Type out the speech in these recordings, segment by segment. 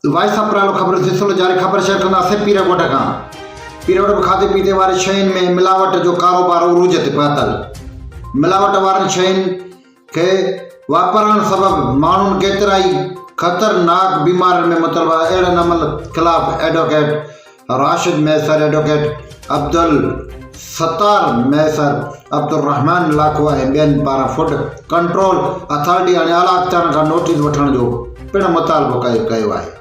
Wise अप्रैल ख़बर सिलसिलो जारी ख़बर शेयर कंदासीं पीरकोट खां। पीरकोट में खाधे पीते वारी शयुनि में मिलावट जो कारोबार उरूज ते पहुतल। मिलावट वारनि शयुनि खे वापरण सबबि माण्हुनि केतिरा ई ख़तरनाक बीमारियुनि में मुबतला। अहिड़नि अमल ख़िलाफ़ एडवोकेट राशिद मैसर, एडवोकेट अब्दुल सत्तार मैसर, अब्दुल रहमान लाखो ऐं ॿियनि पारां फूड कंट्रोल अथॉरिटी हाणे आला अख़्तियारनि खां नोटिस वठण जो पिणु मुतालबो कयो आहे।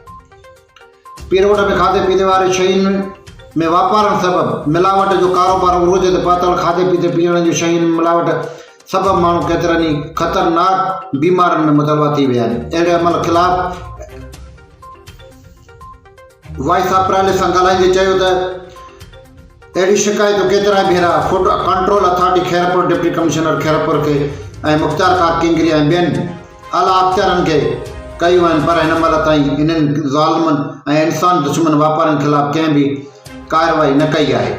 पीरकोट में खाधे पीते वारी शयुनि में वापारण सबबि मिलावट जो कारोबार उरूज ते पहुतल। खाधे पीते पीअण जूं शयुनि में मिलावट सबबि माण्हू केतिरनि ई ख़तरनाक बीमारियुनि में मुबतला थी विया आहिनि। अहिड़े अमल ख़िलाफ़ वाइस अप्रैल सां ॻाल्हाईंदे चयो त अहिड़ी शिकायतूं केतिरा ई भेरा food control authority Khairpur, deputy commissioner Khairpur खे ऐं मुख़्तार खां किंगरी ऐं ॿियनि आला अख़्तियारनि खे कयूं आहिनि, पर हिन महिल ताईं इन्हनि ज़ालिमनि ऐं इंसान दुश्मन वापारनि ख़िलाफ़ कंहिं बि कार्रवाई न कई आहे।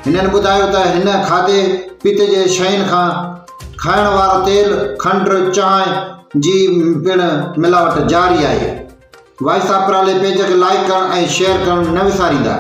हिननि ॿुधायो त हिन खाधे पीते जे शयुनि खां खाइण वारो तेल, खंडु, चांहि जी पिणु मिलावट जारी आहे। वाइस अप्रैल पेज खे लाइक करणु ऐं शेयर करणु न विसारींदा।